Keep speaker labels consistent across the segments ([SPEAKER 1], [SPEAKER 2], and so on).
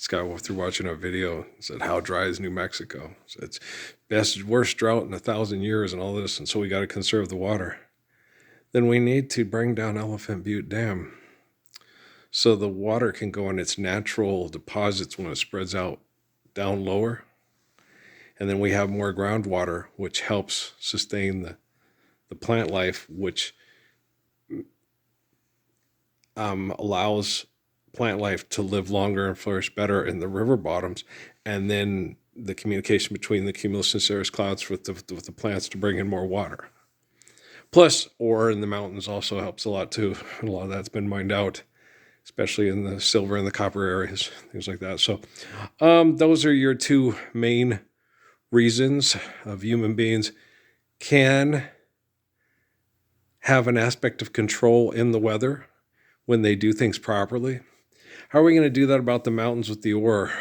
[SPEAKER 1] This guy through watching a video said, "How dry is New Mexico?" So it's worst drought in 1,000 years and all this, and so we got to conserve the water. Then we need to bring down Elephant Butte Dam so the water can go in its natural deposits when it spreads out down lower. And then we have more groundwater, which helps sustain the plant life, which allows plant life to live longer and flourish better in the river bottoms. And then the communication between the cumulus and cirrus clouds with the plants to bring in more water. Plus, ore in the mountains also helps a lot too. And a lot of that's been mined out, especially in the silver and the copper areas, things like that. So those are your two main reasons of human beings can have an aspect of control in the weather when they do things properly. How are we going to do that about the mountains with the ore?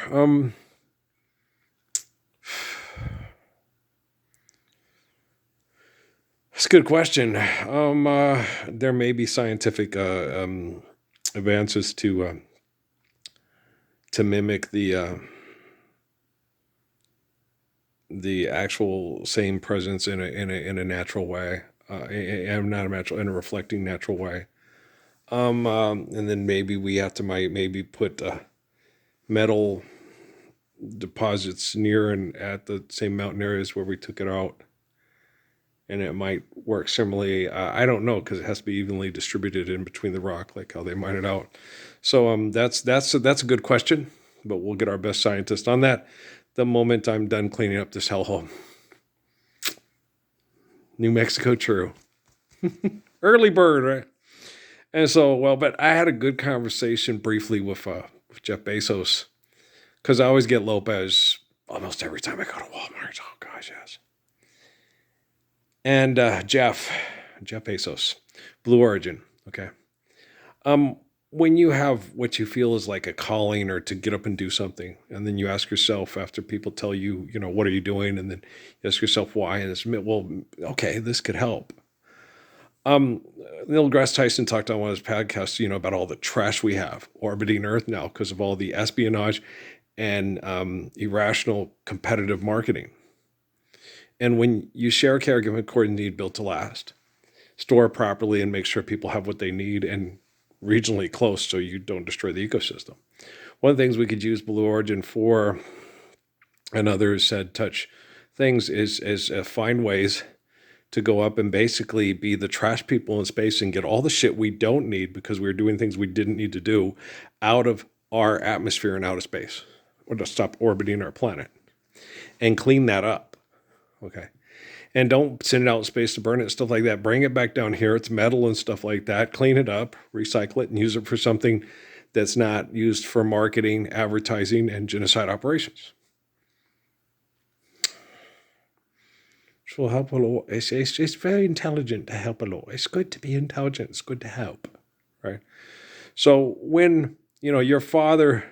[SPEAKER 1] That's a good question. There may be scientific advances to mimic the actual same presence in a natural way, in a reflecting natural way. And then maybe we have to maybe put metal deposits near and at the same mountain areas where we took it out. And it might work similarly. I don't know, because it has to be evenly distributed in between the rock, like how they mine it out. So that's a good question, but we'll get our best scientist on that the moment I'm done cleaning up this hellhole. New Mexico, true. Early bird, right? And so, but I had a good conversation briefly with Jeff Bezos, because I always get Lopez almost every time I go to Walmart. Oh gosh, yes. And Jeff Bezos, Blue Origin. Okay. When you have what you feel is like a calling or to get up and do something, and then you ask yourself after people tell you, what are you doing? And then you ask yourself why, and it's, well, okay, this could help. Neil deGrasse Tyson talked on one of his podcasts, about all the trash we have orbiting Earth now because of all the espionage and irrational competitive marketing. And when you share care, given according to need, built to last, store it properly and make sure people have what they need and regionally close so you don't destroy the ecosystem. One of the things we could use Blue Origin for, and others said touch things, is find ways to go up and basically be the trash people in space and get all the shit we don't need because we were doing things we didn't need to do out of our atmosphere and out of space, or to stop orbiting our planet and clean that up. Okay. And don't send it out in space to burn it, stuff like that. Bring it back down here. It's metal and stuff like that. Clean it up, recycle it, and use it for something that's not used for marketing, advertising, and genocide operations. Which will help a lot. It's very intelligent to help a lot. It's good to be intelligent. It's good to help, right? So when, your father,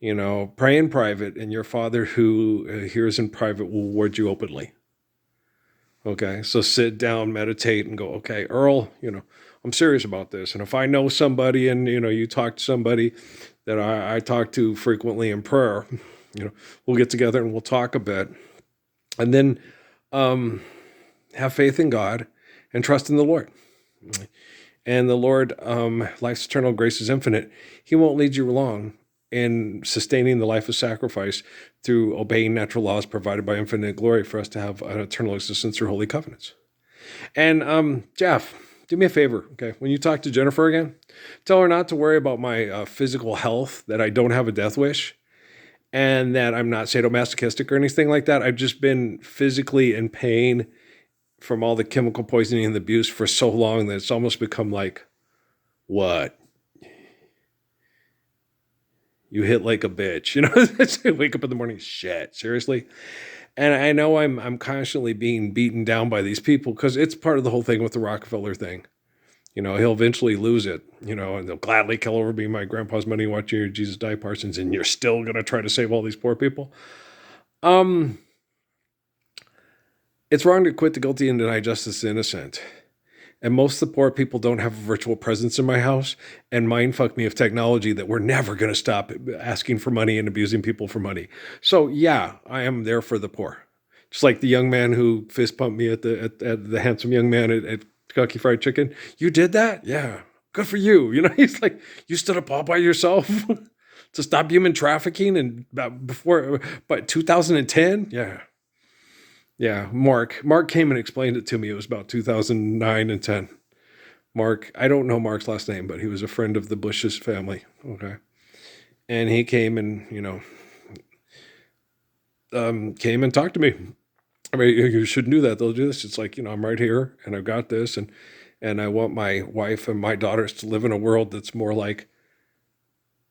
[SPEAKER 1] pray in private, and your father who hears in private will reward you openly. Okay, so sit down, meditate, and go, okay, Earl, I'm serious about this. And if I know somebody and, you talk to somebody that I talk to frequently in prayer, we'll get together and we'll talk a bit. And then have faith in God and trust in the Lord. And the Lord, life's eternal, grace is infinite. He won't lead you wrong in sustaining the life of sacrifice through obeying natural laws provided by infinite glory for us to have an eternal existence through holy covenants. And Jeff, do me a favor, okay? When you talk to Jennifer again, tell her not to worry about my physical health, that I don't have a death wish, and that I'm not sadomasochistic or anything like that. I've just been physically in pain from all the chemical poisoning and the abuse for so long that it's almost become like, what? You hit like a bitch, I wake up in the morning, shit, seriously? And I know I'm constantly being beaten down by these people because it's part of the whole thing with the Rockefeller thing. He'll eventually lose it, and they'll gladly kill over me, my grandpa's money, watching your Jesus die, Parsons, and you're still going to try to save all these poor people. It's wrong to quit the guilty and deny justice the innocent. And most of the poor people don't have a virtual presence in my house. And mindfuck me of technology that we're never going to stop asking for money and abusing people for money. So yeah, I am there for the poor. Just like the young man who fist pumped me at the handsome young man at Kentucky Fried Chicken. You did that? Yeah. Good for you. You know, he's like, you stood up all by yourself to stop human trafficking and but 2010? Yeah. Yeah. Mark came and explained it to me. It was about 2009 and 10. Mark, I don't know Mark's last name, but he was a friend of the Bush's family. Okay. And he came and, came and talked to me. I mean, you shouldn't do that. They'll do this. It's like, I'm right here and I've got this. And I want my wife and my daughters to live in a world that's more like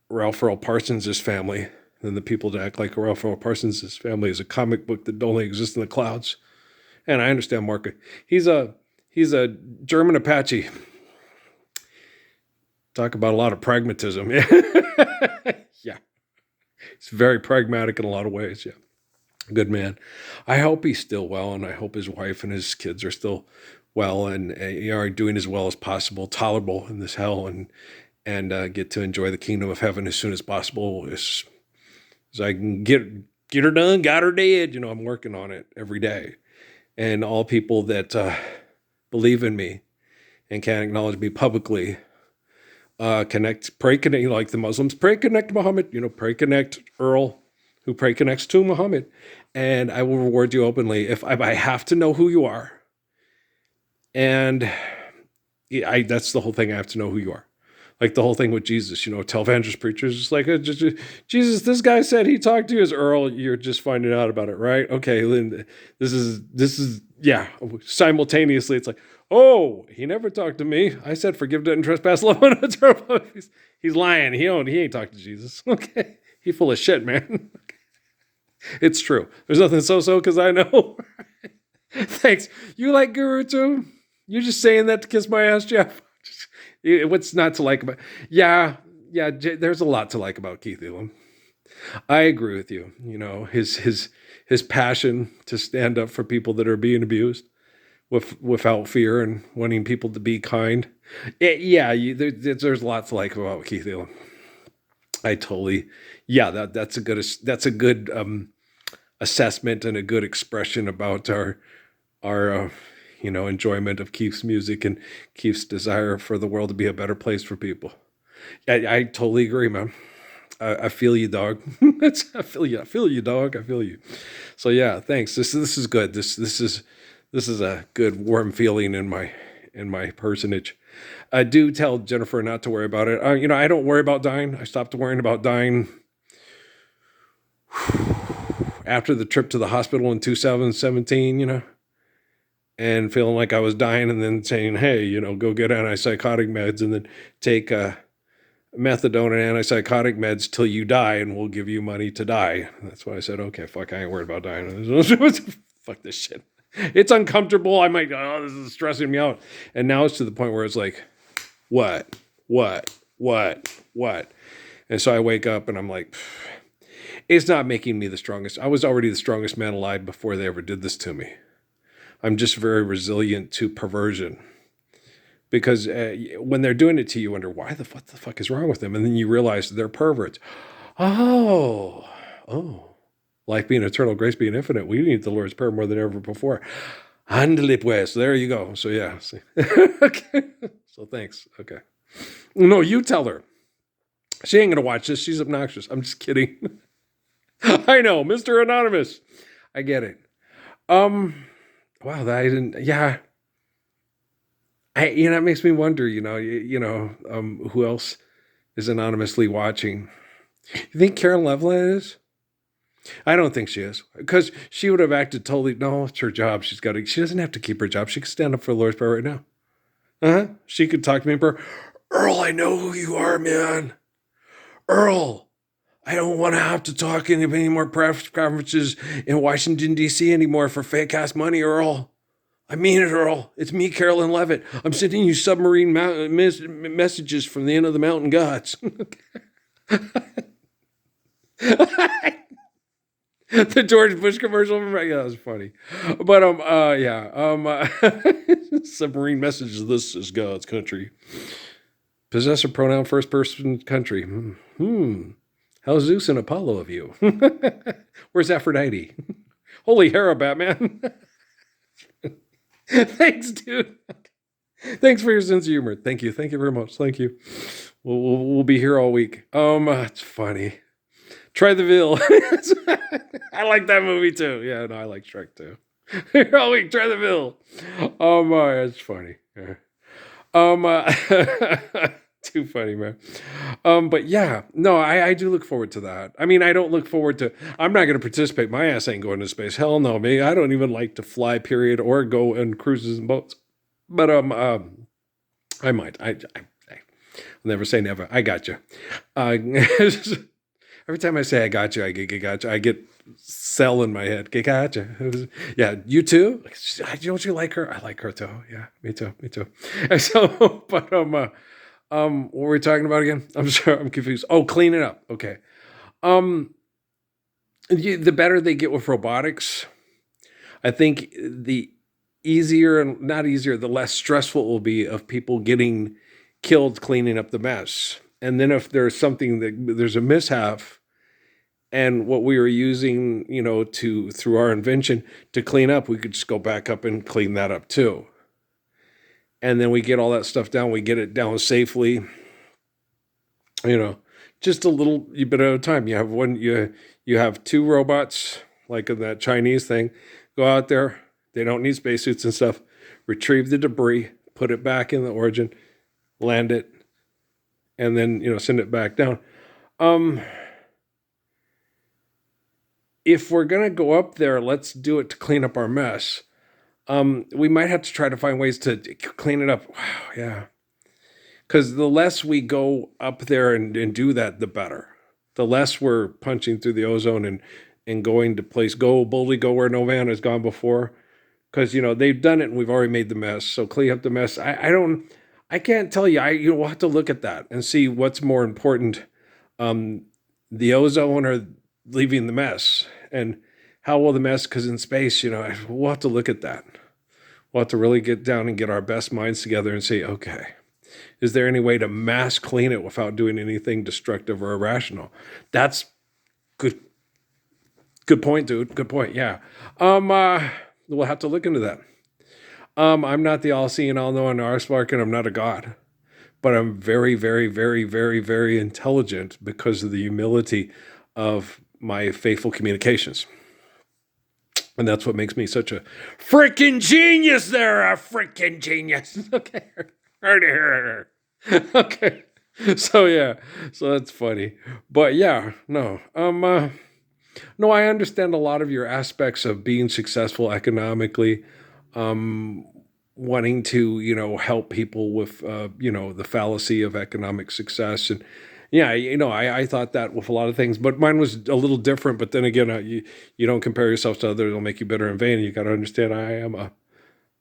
[SPEAKER 1] Ralph Earl Parsons' family than the people that act like Ralph Earl Parsons' family is a comic book that only exists in the clouds. And I understand Mark. He's a German Apache. Talk about a lot of pragmatism. Yeah. He's very pragmatic in a lot of ways. Yeah. Good man. I hope he's still well, and I hope his wife and his kids are still well and are doing as well as possible, tolerable in this hell, and get to enjoy the kingdom of heaven as soon as possible. As I can get her done, got her dead. I'm working on it every day. And all people that believe in me and can acknowledge me publicly, pray connect, like the Muslims, pray connect Muhammad, pray connect Earl, who pray connects to Muhammad, and I will reward you openly if I have to know who you are. And that's the whole thing. I have to know who you are. Like the whole thing with Jesus, televangelist preachers, just like, Jesus, this guy said he talked to you as Earl. You're just finding out about it, right? Okay, Lynn, this is, yeah. Simultaneously, it's like, oh, he never talked to me. I said, forgive, debt, and trespass, love, and he's lying. He ain't talked to Jesus. Okay, he full of shit, man. It's true. There's nothing so because I know. Thanks. You like Guru too? You're just saying that to kiss my ass, Jeff. What's not to like about? Yeah. There's a lot to like about Keith Elam. I agree with you. His passion to stand up for people that are being abused without fear and wanting people to be kind. There's a lot to like about Keith Elam. I totally. Yeah, that's a good assessment and a good expression about our enjoyment of Keith's music and Keith's desire for the world to be a better place for people. I totally agree, man. I feel you, dog. I feel you, dog. I feel you. So yeah, thanks. This is good. This is a good warm feeling in my personage. I do tell Jennifer not to worry about it. I don't worry about dying. I stopped worrying about dying after the trip to the hospital in 2017, and feeling like I was dying and then saying, hey, go get antipsychotic meds and then take methadone and antipsychotic meds till you die and we'll give you money to die. That's why I said, okay, fuck, I ain't worried about dying. Fuck this shit. It's uncomfortable. This is stressing me out. And now it's to the point where it's like, what? And so I wake up and I'm like, it's not making me the strongest. I was already the strongest man alive before they ever did this to me. I'm just very resilient to perversion. Because when they're doing it to you, you wonder, what the fuck is wrong with them? And then you realize they're perverts. Oh. Life being eternal, grace being infinite. We need the Lord's Prayer more than ever before. Andale pues. There you go. So yeah. Okay. So thanks. Okay. No, you tell her. She ain't going to watch this. She's obnoxious. I'm just kidding. I know, Mr. Anonymous. I get it. Wow, that I didn't. Yeah, it makes me wonder. Who else is anonymously watching? You think Karen Levlin is? I don't think she is, because she would have acted totally. No, it's her job. She doesn't have to keep her job. She could stand up for the Lord's Prayer right now. She could talk to me in prayer. Earl, I know who you are, man. Earl, I don't want to have to talk in any more press conferences in Washington, D.C. anymore for fake-ass money, Earl. I mean it, Earl. It's me, Carolyn Levitt. I'm sending you submarine messages from the end of the mountain gods. The George Bush commercial, remember? Yeah, that was funny. But yeah, submarine message. This is God's country. Possessor pronoun, first person, country. How's Zeus and Apollo of you? Where's Aphrodite? Holy Hera, Batman. Thanks, dude. Thanks for your sense of humor. Thank you. Thank you very much. Thank you. We'll be here all week. It's funny. Try the Ville. I like that movie too. Yeah, no, I like Shrek too. Here all week. Try the Ville. It's funny. Yeah. Too funny, man. But yeah, no, I do look forward to that. I mean, I don't look forward to. I'm not going to participate. My ass ain't going to space. Hell no, me. I don't even like to fly. Period, or go in cruises and boats. But I might. I'll never say never. I got you. Every time I say I got you, I get gotcha. I get cell in my head. Get gotcha. Yeah, you too. Don't you like her? I like her too. Yeah, me too. Me too. And so, but what were we talking about again? I'm sorry, I'm confused. Oh, clean it up. Okay. The better they get with robotics, I think the easier and not easier, the less stressful it will be of people getting killed cleaning up the mess. And then if there's something that there's a mishap, and what we were using, through our invention to clean up, we could just go back up and clean that up too. And then we get all that stuff down. We get it down safely. Just a little bit at a time. You have you have two robots, like in that Chinese thing, go out there. They don't need spacesuits and stuff. Retrieve the debris, put it back in the origin, land it, and then send it back down. If we're gonna go up there, let's do it to clean up our mess. We might have to try to find ways to clean it up. Wow, yeah. Because the less we go up there and do that, the better. The less we're punching through the ozone and going to go boldly, go where no man has gone before. Because they've done it and we've already made the mess. So clean up the mess. I can't tell you. We'll have to look at that and see what's more important, the ozone or leaving the mess, and how will the mess? Because in space, we'll have to look at that. We'll have to really get down and get our best minds together and say, okay, is there any way to mass clean it without doing anything destructive or irrational? That's good. Good point, dude. Good point. Yeah. We'll have to look into that. I'm not the all-seeing, all-knowing Arspark, and I'm not a god, but I'm very, very, very, very, very intelligent because of the humility of my faithful communications. And that's what makes me such a freaking genius. They're a freaking genius. Okay. Okay. So yeah. So that's funny. But yeah, no. No, I understand a lot of your aspects of being successful economically, wanting to, help people with, the fallacy of economic success. And yeah, I thought that with a lot of things, but mine was a little different. But then again, you don't compare yourself to others; it'll make you bitter and vain. You got to understand, I am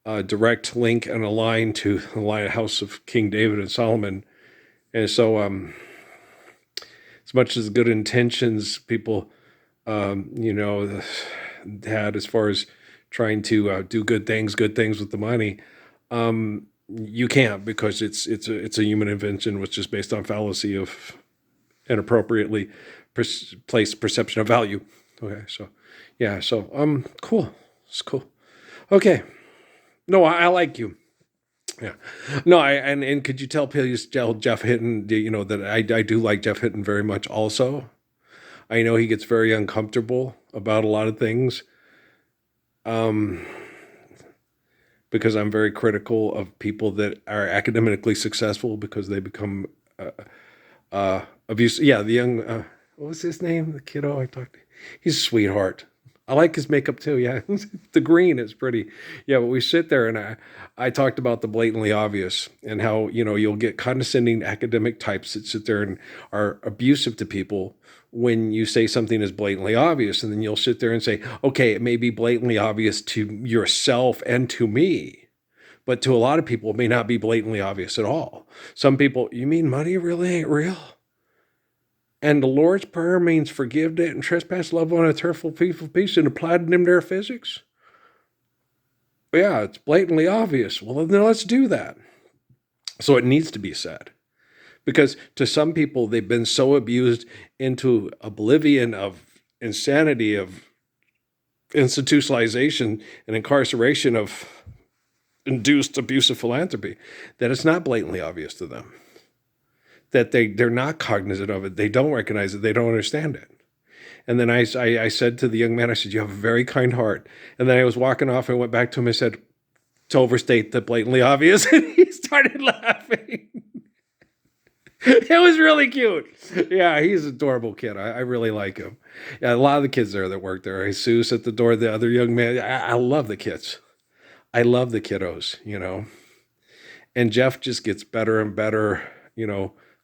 [SPEAKER 1] a direct link and a line to the line of house of King David and Solomon, and so as much as good intentions people, had as far as trying to do good things with the money. You can't, because it's a human invention which is based on fallacy of inappropriately placed perception of value. Okay, so yeah, so cool. It's cool. Okay, no, I like you. Yeah, no, and could you please tell Jeff Hinton, that I do like Jeff Hinton very much. Also, I know he gets very uncomfortable about a lot of things. Because I'm very critical of people that are academically successful because they become abusive. Yeah, the young, what was his name? The kiddo I talked to. He's a sweetheart. I like his makeup too. Yeah, the green is pretty. Yeah, but we sit there and I talked about the blatantly obvious and how you'll get condescending academic types that sit there and are abusive to people when you say something is blatantly obvious, and then you'll sit there and say, okay, it may be blatantly obvious to yourself and to me, but to a lot of people, it may not be blatantly obvious at all. Some people, you mean money really ain't real? And the Lord's Prayer means forgive debt and trespass, love on a tearful people peace, and apply to them their physics. Yeah, it's blatantly obvious. Well, then let's do that. So it needs to be said. Because to some people, they've been so abused into oblivion of insanity, of institutionalization and incarceration of induced abusive philanthropy, that it's not blatantly obvious to them. That they're not cognizant of it. They don't recognize it. They don't understand it. And then I said to the young man, I said, you have a very kind heart. And then I was walking off and went back to him and said, to overstate the blatantly obvious. And he started laughing. It was really cute. Yeah, he's an adorable kid. I really like him. Yeah, a lot of the kids there that work there. Jesus at the door, the other young man. I love the kids. I love the kiddos, And Jeff just gets better and better,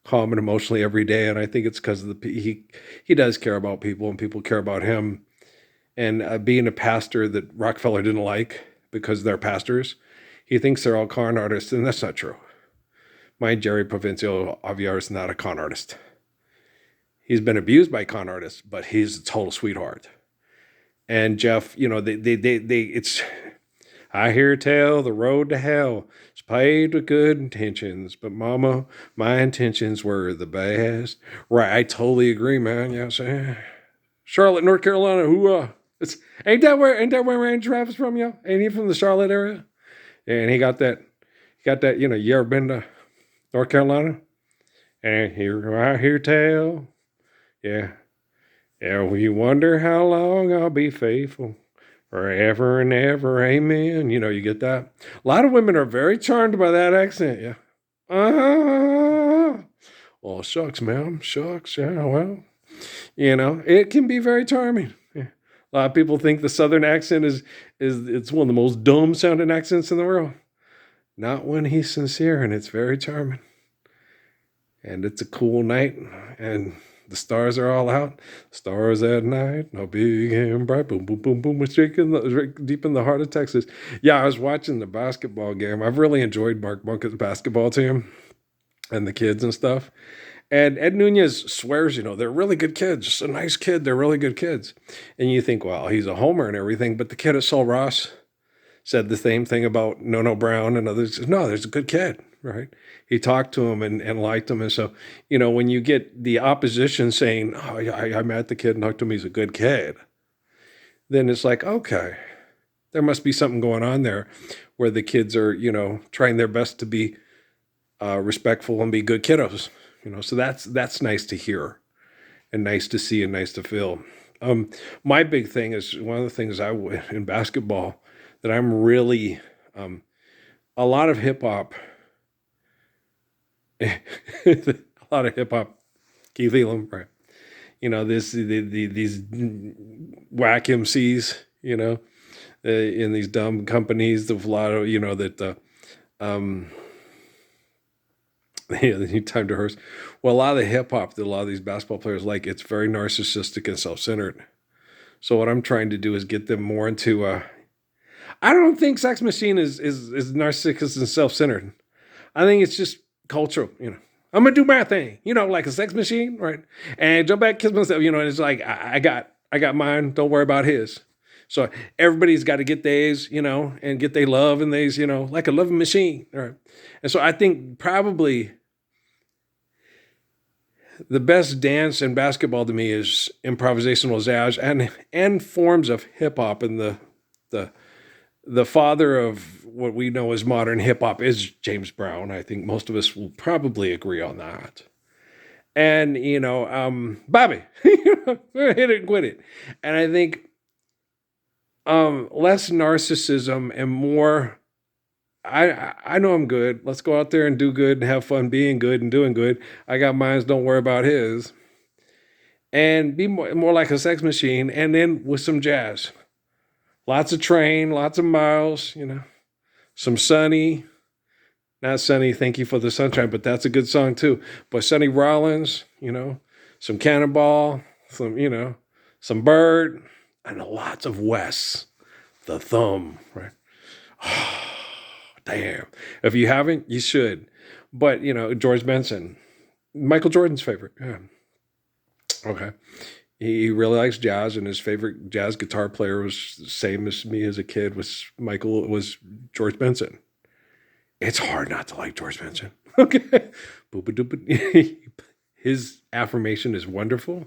[SPEAKER 1] calm and emotionally every day. And I think it's because of he does care about people and people care about him. And being a pastor that Rockefeller didn't like because they're pastors, he thinks they're all con artists, and that's not true. My Jerry Provincial Aviar is not a con artist. He's been abused by con artists, but he's a total sweetheart. And Jeff, it's, I hear tell the road to hell is paved with good intentions, but mama, my intentions were the best. Right, I totally agree, man. Yeah, Charlotte, North Carolina, ain't that where Randy Travis from, y'all? Ain't he from the Charlotte area? Yeah, and he got that, you ever been to North Carolina? And I hear tell. Yeah. Yeah, well, you wonder how long I'll be faithful. Forever and ever, amen. You get that? A lot of women are very charmed by that accent, yeah. Well, shucks, ma'am. Shucks, yeah, well. It can be very charming. Yeah. A lot of people think the Southern accent is it's one of the most dumb sounding accents in the world. Not when he's sincere, and it's very charming. And it's a cool night, and the stars are all out. Stars at night, no big and bright. Boom, boom, boom, boom. We're deep in the heart of Texas. Yeah, I was watching the basketball game. I've really enjoyed Mark Bunkett's basketball team and the kids and stuff. And Ed Nunez swears, they're really good kids. Just a nice kid. They're really good kids. And you think, well, he's a homer and everything. But the kid at Sul Ross said the same thing about Nono Brown and others. No, there's a good kid, right? He talked to him and liked him. And so, when you get the opposition saying, oh, yeah, I met the kid and talked to him, he's a good kid, then it's like, okay, there must be something going on there where the kids are, trying their best to be respectful and be good kiddos, so that's nice to hear and nice to see and nice to feel. My big thing is one of the things in basketball that I'm really, a lot of hip hop, a lot of hip hop, Keith Elam, right? These whack MCs, in these dumb companies, of a lot of, they need time to rehearse. Well, a lot of the hip hop that a lot of these basketball players like, it's very narcissistic and self-centered. So what I'm trying to do is get them more into, I don't think Sex Machine is narcissistic and self-centered. I think it's just cultural, I'm gonna do my thing, like a sex machine, right? And jump back, kiss myself, and it's like I got mine. Don't worry about his. So everybody's got to get theirs, and get their love and theirs, like a loving machine, right? And so I think probably the best dance in basketball to me is improvisational jazz and forms of hip hop, and the father of what we know as modern hip hop is James Brown. I think most of us will probably agree on that. And, Bobby, hit it and quit it. And I think less narcissism and more, I know I'm good. Let's go out there and do good and have fun being good and doing good. I got mine, don't worry about his. And be more like a sex machine, and then with some jazz. Lots of Train, lots of Miles, some Sonny. Not Sonny, Thank You for the Sunshine, but that's a good song too. But Sonny Rollins, some Cannonball, some Bird, and lots of Wes, the Thumb, right? Oh, damn. If you haven't, you should. But, George Benson, Michael Jordan's favorite. Yeah. Okay. He really likes jazz, and his favorite jazz guitar player was the same as me as a kid. Was George Benson. It's hard not to like George Benson. Okay, his affirmation is wonderful,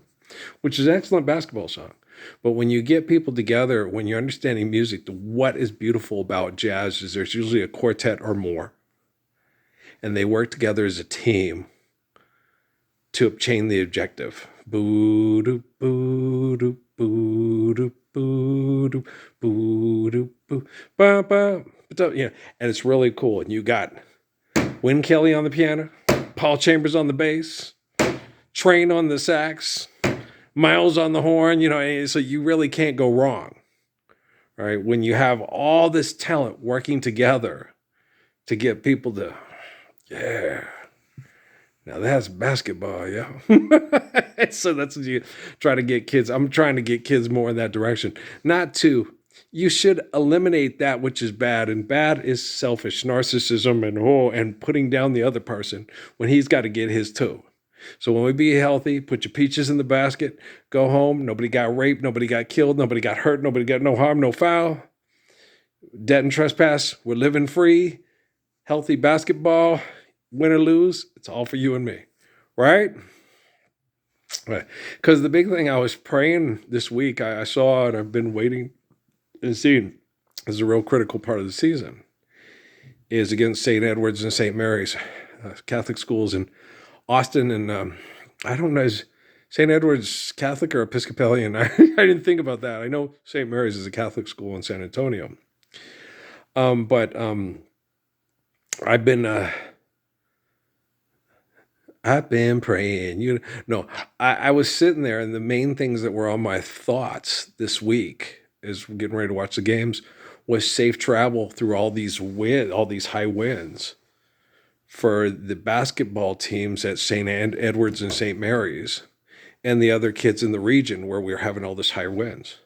[SPEAKER 1] which is an excellent basketball song. But when you get people together, when you're understanding music, what is beautiful about jazz is there's usually a quartet or more, and they work together as a team to obtain the objective. Boo doo boo doo boo doo boo doo boo doo boo ba ba. Yeah, and it's really cool. And you got Win Kelly on the piano, Paul Chambers on the bass, Train on the sax, Miles on the horn. So you really can't go wrong. All right, when you have all this talent working together to get people to, yeah. Now that's basketball, yeah. So that's what you try to get kids. I'm trying to get kids more in that direction. Not to, you should eliminate that which is bad, and bad is selfish narcissism and putting down the other person when he's got to get his too. So when we be healthy, put your peaches in the basket, go home. Nobody got raped, nobody got killed, nobody got hurt, nobody got no harm, no foul. Debt and trespass, we're living free. Healthy basketball, win or lose, it's all for you and me, right? Right. Because the big thing I was praying this week, I saw and I've been waiting and seeing is a real critical part of the season is against St. Edward's and St. Mary's Catholic schools in Austin. And I don't know, is St. Edward's Catholic or Episcopalian? I didn't think about that. I know St. Mary's is a Catholic school in San Antonio. But I've been... I've been praying. I was sitting there, and the main things that were on my thoughts this week is getting ready to watch the games was safe travel through all these high winds for the basketball teams at St. Edward's and St. Mary's and the other kids in the region where we were having all this high winds.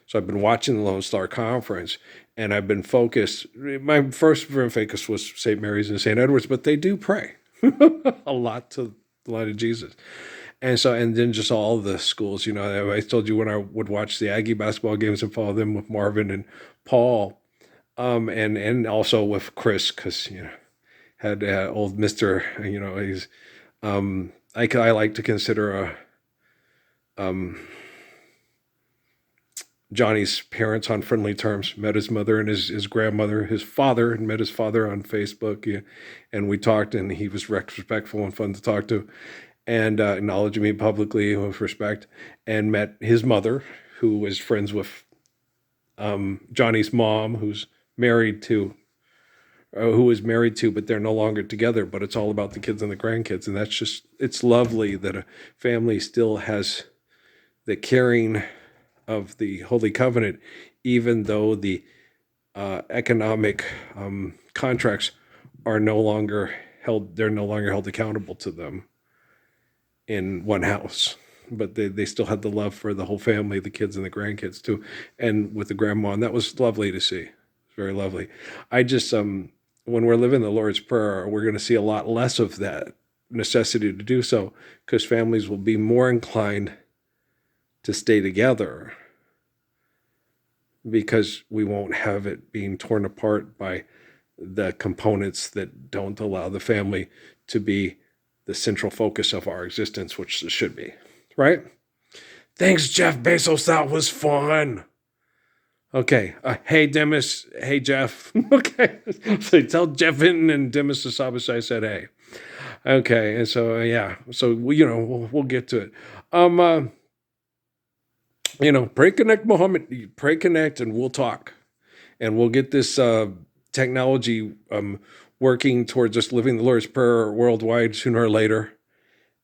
[SPEAKER 1] So I've been watching the Lone Star Conference, and I've been focused. My first focus was St. Mary's and St. Edward's, but they do pray a lot to the light of Jesus. And then just all the schools, I told you when I would watch the Aggie basketball games and follow them with Marvin and Paul, and also with Chris, because, had old Mr., he's, I like to consider Johnny's parents on friendly terms. Met his mother and his grandmother, his father, and met his father on Facebook. Yeah, and we talked, and he was respectful and fun to talk to, and acknowledged me publicly with respect, and met his mother, who was friends with Johnny's mom, who was married to, but they're no longer together. But it's all about the kids and the grandkids, and it's lovely that a family still has the caring of the Holy Covenant, even though the economic contracts are no longer held. They're no longer held accountable to them in one house, but they still had the love for the whole family, the kids and the grandkids too, and with the grandma, and that was lovely to see. It's very lovely. I just when we're living the Lord's Prayer, we're going to see a lot less of that necessity to do so, because families will be more inclined to stay together, because we won't have it being torn apart by the components that don't allow the family to be the central focus of our existence, which it should be, right? Thanks, Jeff Bezos. That was fun. Okay. Hey, Demis. Hey, Jeff. Okay. So tell Jeff Hinton and Demis Hassabis I said hey. Okay. And so, yeah. So, we'll get to it. Pray Connect, Muhammad. Pray Connect, and we'll talk. And we'll get this technology working towards us living the Lord's Prayer worldwide sooner or later.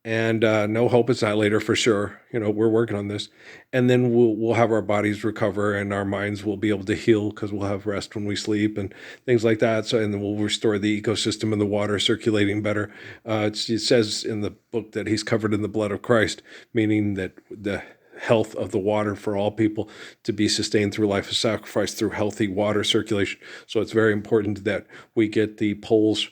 [SPEAKER 1] And no hope it's not later for sure. We're working on this. And then we'll have our bodies recover, and our minds will be able to heal, because we'll have rest when we sleep and things like that. So, and then we'll restore the ecosystem and the water circulating better. It says in the book that he's covered in the blood of Christ, meaning that the health of the water for all people to be sustained through life of sacrifice through healthy water circulation. So it's very important that we get the poles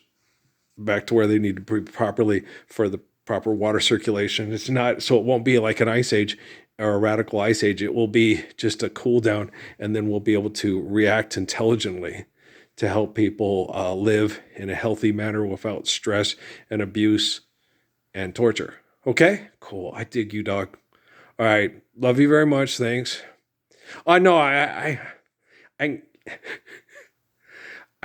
[SPEAKER 1] back to where they need to be properly for the proper water circulation. It's not, so it won't be like an ice age or a radical ice age. It will be just a cool down, and then we'll be able to react intelligently to help people live in a healthy manner without stress and abuse and torture. Okay, cool. I dig you, dog. All right, love you very much. Thanks. Oh no, I I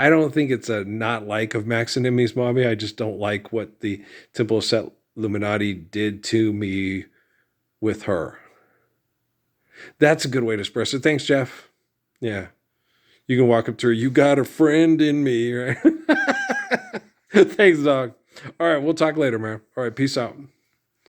[SPEAKER 1] don't think it's a not like of Max and Emmy's mommy. I just don't like what the Temple of Set Illuminati did to me with her. That's a good way to express it. Thanks, Jeff. Yeah. You can walk up to her. You got a friend in me, right? Thanks, dog. All right. We'll talk later, man. All right. Peace out.